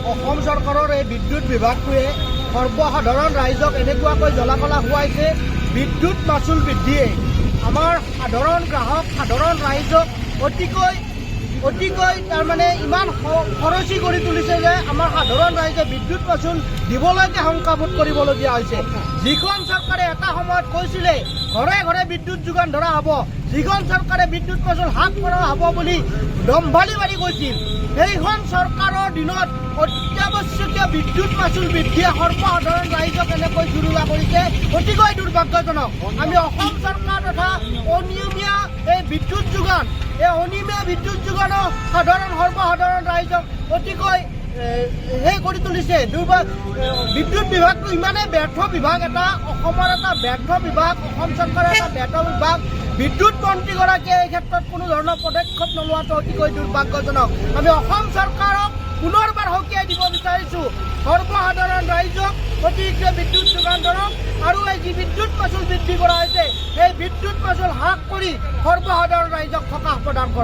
অসম চৰকাৰৰ এই বিদ্যুৎ বিভাগটোৱে সৰ্বসাধাৰণ ৰাইজক এনেকুৱাকৈ জ্বলাকলা খুৱাইছে। বিদ্যুৎ মাচুল বৃদ্ধিয়ে আমাৰ সাধাৰণ গ্ৰাহক সাধাৰণ ৰাইজক অতিকৈ তাৰমানে ইমান খৰচী কৰি তুলিছে যে আমাৰ সাধাৰণ ৰাইজে বিদ্যুৎ মাচুল দিবলৈকে শংকাবোধ কৰিবলগীয়া হৈছে। যিখন চৰকাৰে এটা সময়ত কৈছিলে ঘৰে ঘৰে বিদ্যুৎ যোগান ধৰা হ'ব, যিখন চৰকাৰে বিদ্যুৎ মাচুল হ্ৰাস কৰা হ'ব বুলি দম্ভালি মাৰি কৈছিল, সেইখন চৰকাৰৰ দিনত অত্যাৱশ্যকীয় বিদ্যুৎ মাচুল বৃদ্ধিয়ে সৰ্বসাধাৰণ ৰাইজক এনেকৈ জুৰুলা কৰিছে, অতিকৈ দুৰ্ভাগ্যজনক। আমি অসম চৰকাৰ তথা অনিয়মীয়া এই বিদ্যুৎ যোগান, এই অনিয়মীয়া বিদ্যুৎ যোগানো সৰ্বসাধাৰণ ৰাইজক অতিকৈ কৰি তুলিছে। বিদ্যুৎ বিভাগটো ইমানেই ব্যৰ্থ বিভাগ, এটা অসমৰ এটা ব্যৰ্থ বিভাগ, অসম চৰকাৰৰ এটা ব্যৰ্থ বিভাগ। বিদ্যুৎ মন্ত্ৰীগৰাকীয়ে এই ক্ষেত্ৰত কোনো ধৰণৰ পদক্ষেপ নোলোৱাটো অতিকৈ দুৰ্ভাগ্যজনক। আমি অসম চৰকাৰক পুনৰবাৰ সকীয়াই দিব বিচাৰিছোঁ, সৰ্বসাধাৰণ ৰাইজক অতিৰিক্ত বিদ্যুৎ যোগান ধৰক আৰু এই যি বিদ্যুৎ মাচুল বৃদ্ধি কৰা হৈছে সেই বিদ্যুৎ মাচুল হ্ৰাস কৰি সৰ্বসাধাৰণ ৰাইজক সকাহ প্ৰদান কৰক।